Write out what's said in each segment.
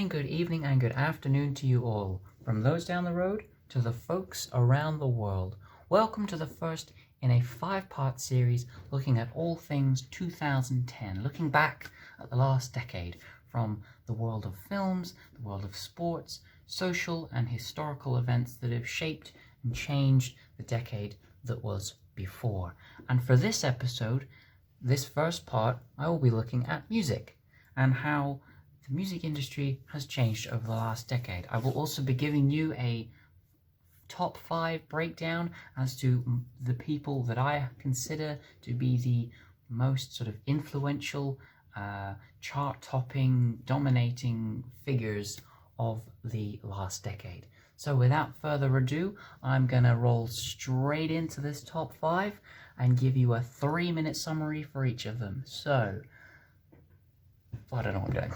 morning, good evening, and good afternoon to you all, from those down the road to the folks around the world. Welcome to the first in a 5-part series looking at all things 2010, looking back at the last decade from the world of films, the world of sports, social and historical events that have shaped and changed the decade that was before. And for this episode, this first part, I will be looking at music and how the music industry has changed over the last decade. I will also be giving you a top 5 breakdown as to the people that I consider to be the most sort of influential, chart-topping, dominating figures of the last decade. So without further ado, I'm going to roll straight into this top 5 and give you a 3-minute summary for each of them. So, I don't know what I'm doing.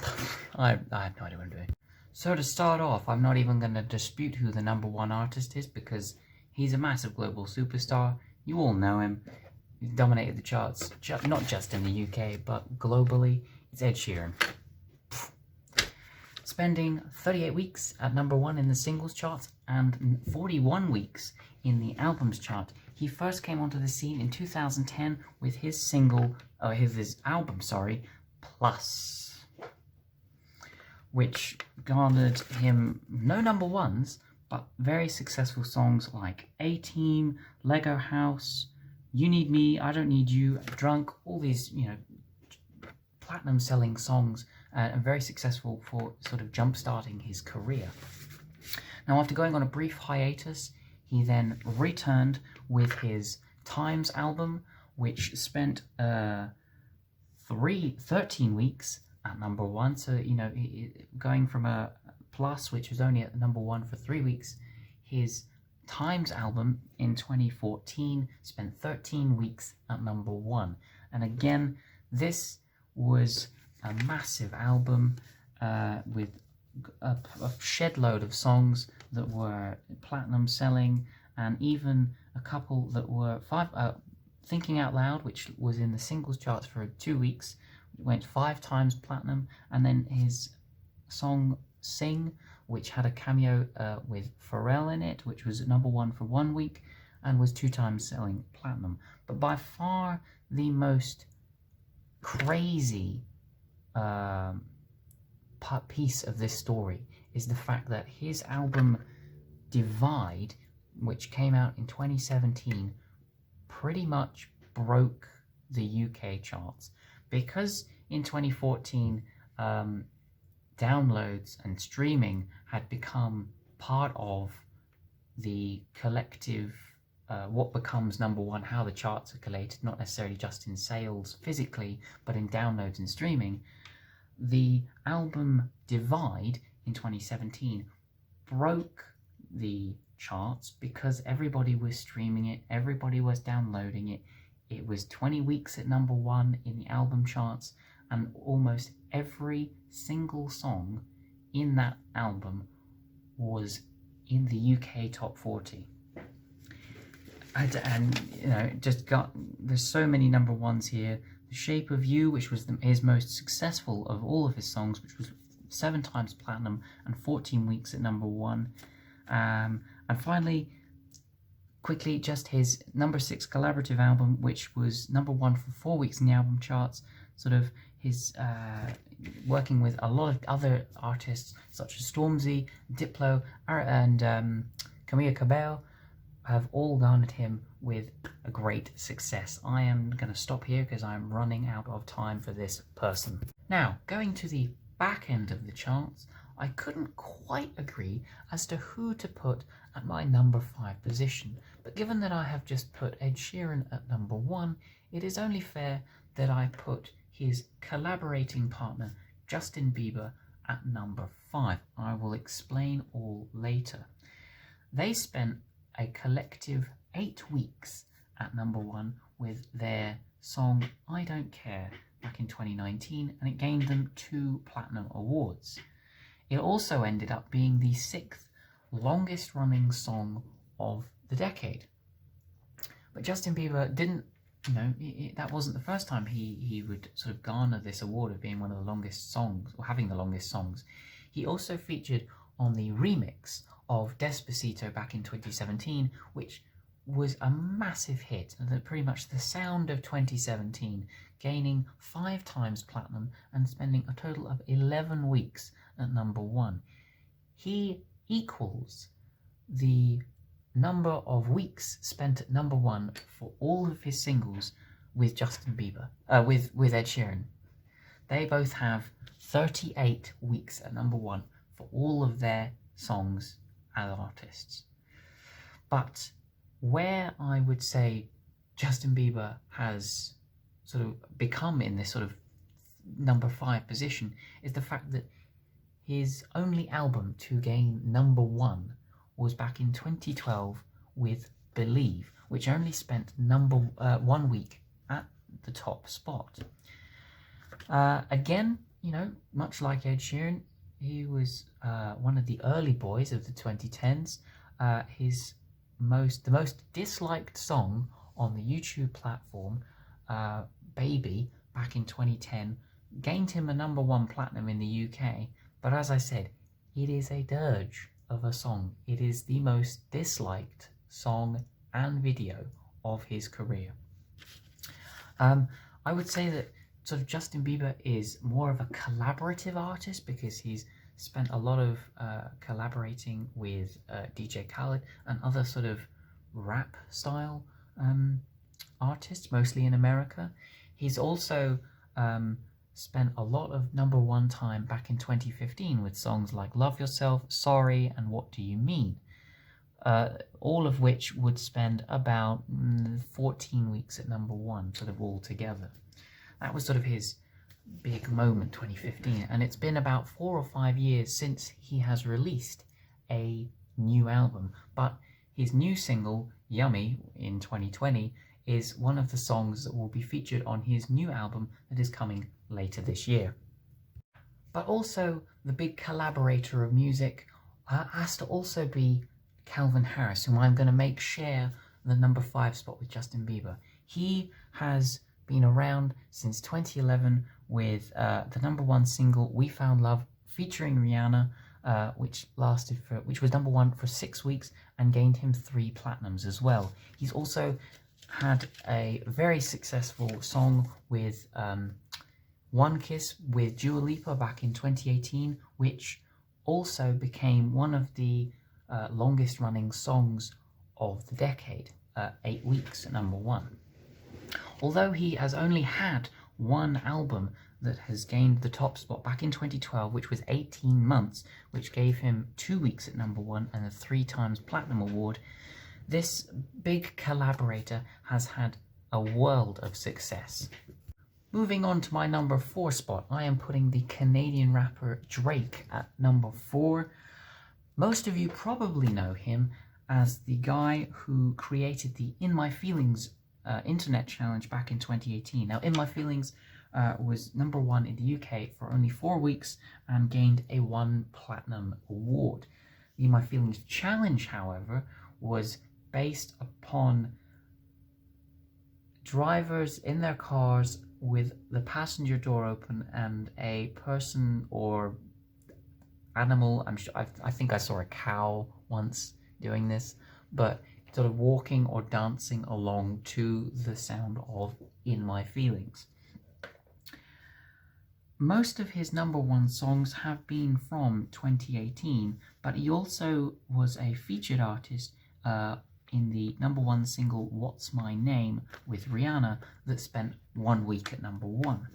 I have no idea what I'm doing. So to start off, I'm not even going to dispute who the number 1 artist is because he's a massive global superstar. You all know him. He's dominated the charts, not just in the UK, but globally. It's Ed Sheeran. Spending 38 weeks at number 1 in the singles charts and 41 weeks in the albums chart. He first came onto the scene in 2010 with his album, Plus, which garnered him no number 1s, but very successful songs like A-Team, Lego House, You Need Me, I Don't Need You, Drunk, all these, platinum selling songs, and very successful for sort of jump-starting his career. Now, after going on a brief hiatus, he then returned with his Times album, which spent 13 weeks at number 1. So, going from a Plus, which was only at number 1 for 3 weeks, his Times album in 2014 spent 13 weeks at number 1. And again, this was a massive album with a shed load of songs that were platinum selling, and even a couple that were Thinking Out Loud, which was in the singles charts for 2 weeks, went 5 times platinum, and then his song Sing, which had a cameo with Pharrell in it, which was number 1 for 1 week and was 2 times selling platinum. But by far the most crazy piece of this story is the fact that his album Divide, which came out in 2017, pretty much broke the UK charts, because in 2014 downloads and streaming had become part of the collective what becomes number 1, how the charts are collated, not necessarily just in sales physically, but in downloads and streaming. The album Divide in 2017 broke the charts because everybody was streaming it, everybody was downloading it. It was 20 weeks at number 1 in the album charts, and almost every single song in that album was in the UK top 40. And there's so many number 1s here. The Shape of You, which was his most successful of all of his songs, which was 7 times platinum and 14 weeks at number 1. And finally, quickly, just his number 6 collaborative album, which was number 1 for 4 weeks in the album charts. Sort of his working with a lot of other artists such as Stormzy, Diplo, and Camila Cabello have all garnered him with a great success. I am going to stop here because I'm running out of time for this person. Now, going to the back end of the charts, I couldn't quite agree as to who to put at my number 5 position, but given that I have just put Ed Sheeran at number 1, it is only fair that I put his collaborating partner Justin Bieber at number 5. I will explain all later. They spent a collective 8 weeks at number 1 with their song I Don't Care back in 2019, and it gained them 2 platinum awards. It also ended up being the 6th longest running song of the decade. But Justin Bieber didn't, that wasn't the first time he would sort of garner this award of being one of the longest songs, or having the longest songs. He also featured on the remix of Despacito back in 2017, which was a massive hit, and pretty much the sound of 2017, gaining 5 times platinum and spending a total of 11 weeks at number 1. He equals the number of weeks spent at number 1 for all of his singles with Justin Bieber, with Ed Sheeran. They both have 38 weeks at number 1 for all of their songs as artists. But where I would say Justin Bieber has sort of become in this sort of number 5 position is the fact that his only album to gain number 1 was back in 2012 with Believe, which only spent 1 week at the top spot. Again, you know, much like Ed Sheeran, he was one of the early boys of the 2010s. The most disliked song on the YouTube platform, Baby, back in 2010, gained him a number 1 platinum in the UK. But as I said, it is a dirge of a song. It is the most disliked song and video of his career. I would say that sort of Justin Bieber is more of a collaborative artist because he's spent a lot of collaborating with DJ Khaled and other sort of rap style artists, mostly in America. He's also spent a lot of number 1 time back in 2015 with songs like Love Yourself, Sorry, and What Do You Mean? All of which would spend about 14 weeks at number 1, sort of all together. That was sort of his big moment, 2015, and it's been about 4 or 5 years since he has released a new album. But his new single, Yummy, in 2020, is one of the songs that will be featured on his new album that is coming later this year. But also, the big collaborator of music has to also be Calvin Harris, whom I'm going to make share the number 5 spot with Justin Bieber. He has been around since 2011 with the number 1 single We Found Love featuring Rihanna, which was number 1 for 6 weeks and gained him 3 platinums as well. He's also had a very successful song with One Kiss with Dua Lipa back in 2018, which also became one of the longest running songs of the decade, 8 weeks at number 1. Although he has only had 1 album that has gained the top spot back in 2012, which was 18 months, which gave him 2 weeks at number 1 and a 3 times platinum award, this big collaborator has had a world of success. Moving on to my number 4 spot, I am putting the Canadian rapper Drake at number 4. Most of you probably know him as the guy who created the In My Feelings internet challenge back in 2018. Now, In My Feelings was number 1 in the UK for only 4 weeks and gained a 1 platinum award. The In My Feelings challenge, however, was based upon drivers in their cars with the passenger door open and a person or animal, I think I saw a cow once doing this, but sort of walking or dancing along to the sound of In My Feelings. Most of his number 1 songs have been from 2018, but he also was a featured artist in the number 1 single What's My Name with Rihanna that spent 1 week at number 1.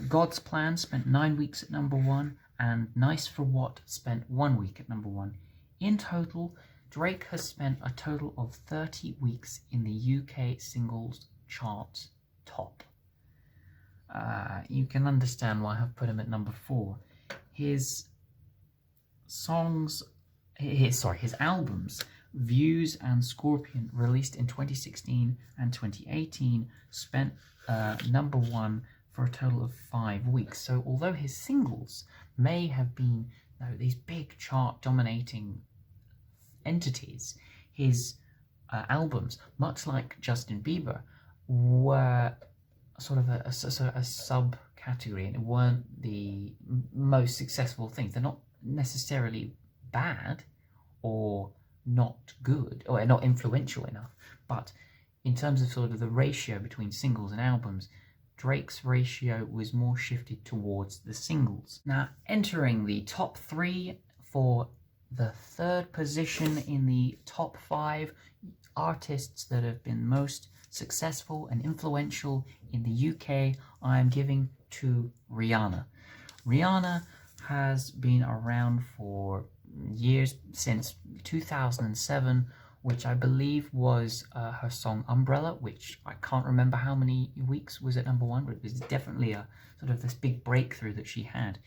God's Plan spent 9 weeks at number 1, and Nice for What spent 1 week at number 1. In total, Drake has spent a total of 30 weeks in the UK singles chart top. You can understand why I've put him at number 4. His albums, Views and Scorpion, released in 2016 and 2018, spent number 1 for a total of 5 weeks. So although his singles may have been these big chart-dominating entities, his albums, much like Justin Bieber, were sort of a category, and it weren't the most successful things. They're not necessarily bad or not good or not influential enough, but in terms of sort of the ratio between singles and albums, Drake's ratio was more shifted towards the singles. Now, entering the top 3 for the 3rd position in the top 5 artists that have been most successful and influential in the UK, I am giving to Rihanna. Rihanna has been around for years, since 2007, which I believe was her song Umbrella, which I can't remember how many weeks was at number 1, but it was definitely a sort of this big breakthrough that she had.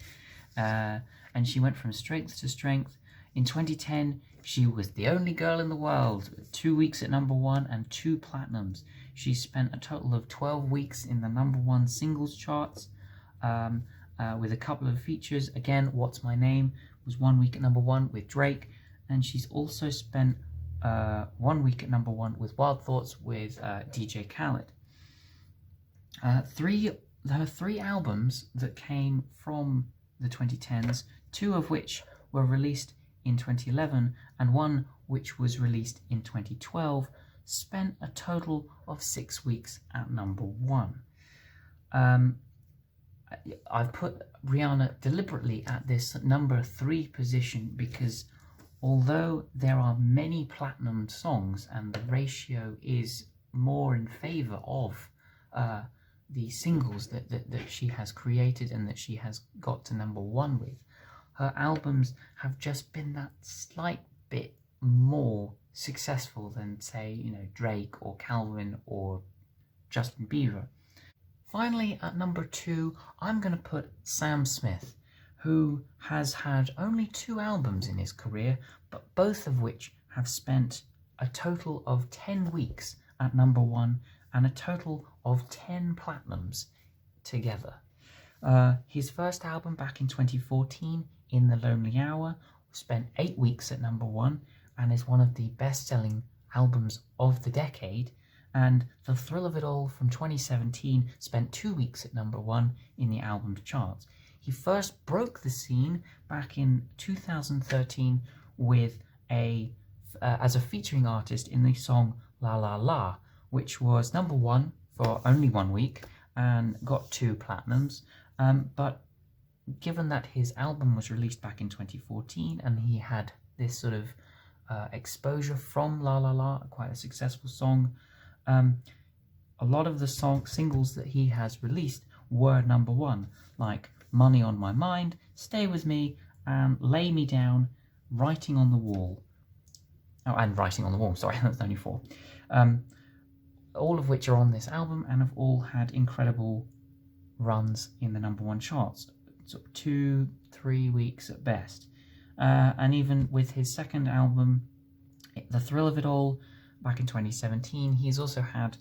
And she went from strength to strength. In 2010, she was the only girl in the world with 2 weeks at number 1 and 2 platinums. She spent a total of 12 weeks in the number 1 singles charts, with a couple of features. Again, What's My Name was 1 week at number 1 with Drake, and she's also spent 1 week at number 1 with Wild Thoughts with DJ Khaled. Her 3 albums that came from the 2010s, 2 of which were released in 2011 and 1 which was released in 2012, spent a total of 6 weeks at number 1. I've put Rihanna deliberately at this number 3 position because although there are many platinum songs and the ratio is more in favour of the singles that she has created and that she has got to number 1 with, her albums have just been that slight bit more successful than, say, Drake or Calvin or Justin Bieber. Finally, at number 2, I'm going to put Sam Smith, who has had only 2 albums in his career, but both of which have spent a total of 10 weeks at number 1 and a total of 10 platinums together. His first album back in 2014, In the Lonely Hour, spent 8 weeks at number 1 and is one of the best-selling albums of the decade. And The Thrill of It All from 2017 spent 2 weeks at number 1 in the albums charts. He first broke the scene back in 2013 with as a featuring artist in the song La La La, which was number 1 for only 1 week and got 2 platinums. But given that his album was released back in 2014 and he had this sort of exposure from La La La, quite a successful song, a lot of the singles that he has released were number 1, like Money on My Mind, Stay With Me, and Lay Me Down, Writing on the Wall. Oh, and Writing on the Wall, sorry, that's only 4. All of which are on this album and have all had incredible runs in the number 1 charts, sort of 2-3 weeks at best. And even with his second album, The Thrill of It All, back in 2017, he's also had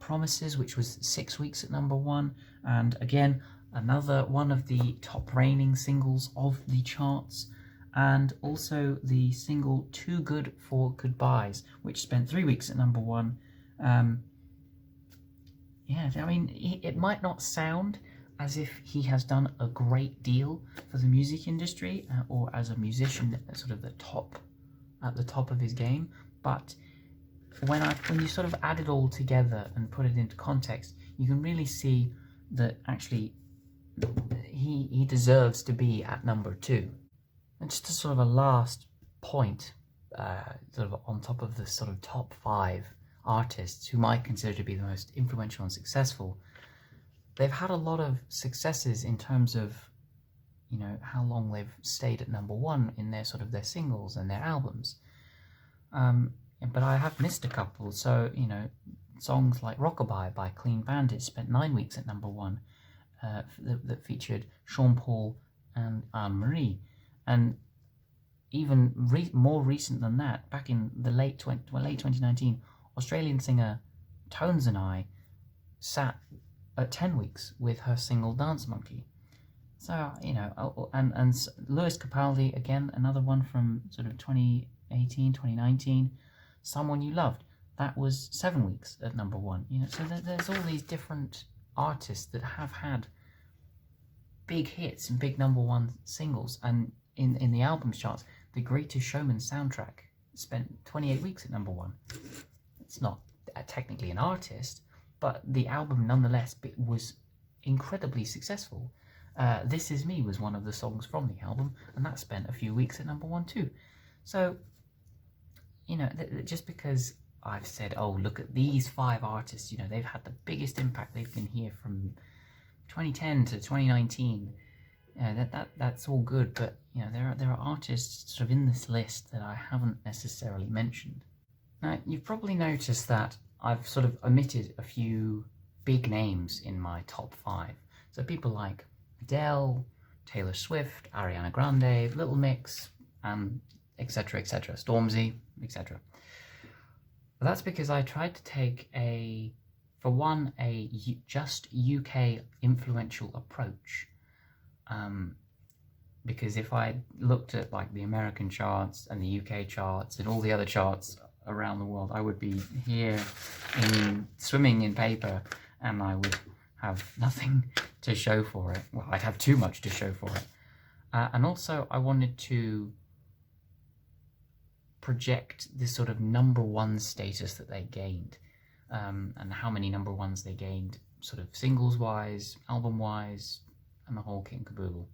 Promises, which was 6 weeks at number 1, and again, another one of the top reigning singles of the charts, and also the single Too Good for Goodbyes, which spent 3 weeks at number 1. Yeah, I mean, it might not sound as if he has done a great deal for the music industry or as a musician at sort of at the top of his game, but when you sort of add it all together and put it into context, you can really see that actually he deserves to be at number 2. And just a sort of a last point, sort of on top of the sort of top 5 artists whom I consider to be the most influential and successful, they've had a lot of successes in terms of, how long they've stayed at number 1 in their singles and their albums. But I have missed a couple. So, songs like Rockabye by Clean Bandit spent 9 weeks at number 1, that featured Sean Paul and Anne-Marie. And even more recent than that, back in the late 2019, Australian singer Tones and I sat at 10 weeks with her single Dance Monkey. So, and Lewis Capaldi, again, another one from sort of 2018, 2019, Someone You Loved, that was 7 weeks at number 1. So there's all these different artists that have had big hits and big #1 singles, and in the albums charts, The Greatest Showman soundtrack spent 28 weeks at #1. It's not technically an artist, but the album nonetheless was incredibly successful. This Is Me was one of the songs from the album, and that spent a few weeks at #1 too. So, you know, just because I've said, oh, look at these 5 artists, you know, they've had the biggest impact, they've been here from 2010 to 2019, that's all good, but, you know, there are artists sort of in this list that I haven't necessarily mentioned. Now, you've probably noticed that I've sort of omitted a few big names in my top 5. So people like Adele, Taylor Swift, Ariana Grande, Little Mix, and etc., etc., Stormzy, etc. But that's because I tried to take for one, just UK influential approach. Because if I looked at like the American charts and the UK charts and all the other charts around the world, I would be here swimming in paper, and I would have nothing to show for it. Well, I'd have too much to show for it. And also I wanted to project this sort of #1 status that they gained, and how many #1s they gained, sort of singles wise, album wise, and the whole kit and caboodle.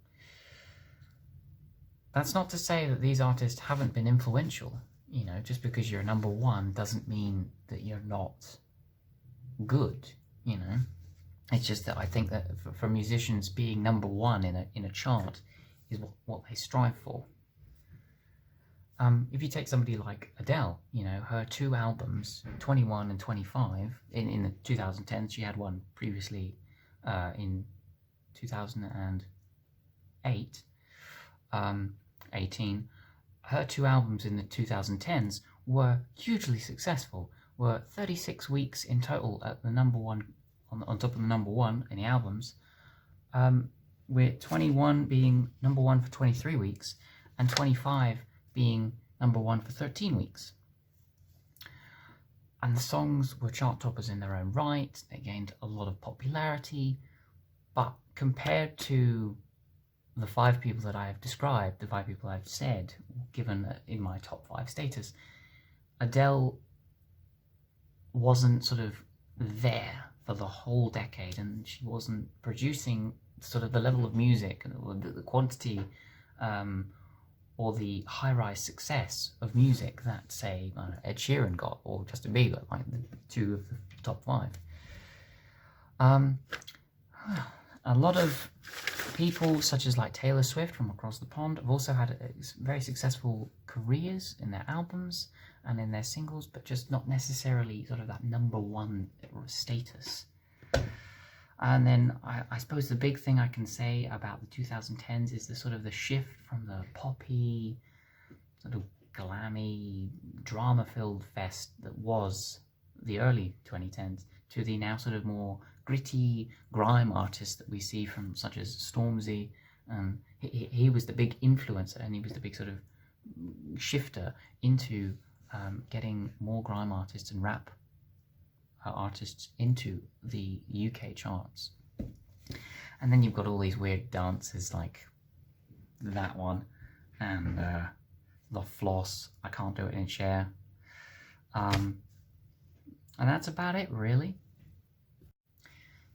That's not to say that these artists haven't been influential. You know, just because you're #1 doesn't mean that you're not good, you know. It's just that I think that for musicians, being #1 in a chart is what they strive for. If you take somebody like Adele, you know, her 2 albums, 21 and 25, in the 2010s, she had one previously in 2008, 18. Her 2 albums in the 2010s were hugely successful, were 36 weeks in total at the #1, on top of the #1 in the albums, with 21 being #1 for 23 weeks, and 25 being #1 for 13 weeks. And the songs were chart toppers in their own right, they gained a lot of popularity, but compared to the 5 people that I have described, the 5 people I've said, given in my top 5 status, Adele wasn't sort of there for the whole decade, and she wasn't producing sort of the level of music and the quantity or the high-rise success of music that, say, Ed Sheeran got, or Justin Bieber, like the 2 of the top 5. A lot of people, such as like Taylor Swift from across the pond, have also had very successful careers in their albums and in their singles, but just not necessarily sort of that #1 status. And then I suppose the big thing I can say about the 2010s is the sort of the shift from the poppy, sort of glammy, drama-filled fest that was the early 2010s to the now sort of more gritty grime artists that we see from, such as Stormzy. He was the big influencer, and he was the big sort of shifter into getting more grime artists and rap artists into the UK charts. And then you've got all these weird dances like that one, and the floss, I Can't Do It in a Chair. And that's about it, really.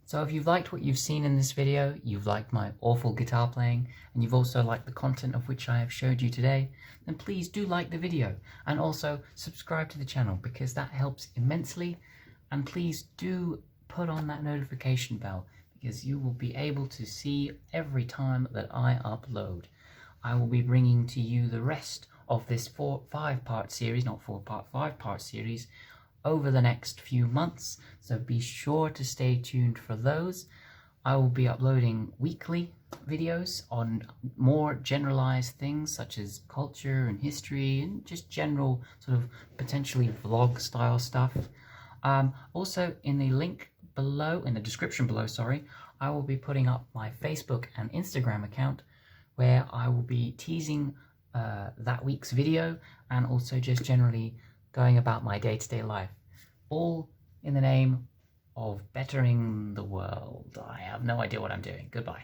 So if you've liked what you've seen in this video, you've liked my awful guitar playing, and you've also liked the content of which I have showed you today, then please do like the video, and also subscribe to the channel, because that helps immensely. And please do put on that notification bell, because you will be able to see every time that I upload. I will be bringing to you the rest of this 5-part series, not 4-part, 5-part series, over the next few months, so be sure to stay tuned for those. I will be uploading weekly videos on more generalized things such as culture and history and just general sort of potentially vlog style stuff. Also in the link below, in the description below, sorry, I will be putting up my Facebook and Instagram account, where I will be teasing that week's video, and also just generally going about my day-to-day life, all in the name of bettering the world. I have no idea what I'm doing. Goodbye.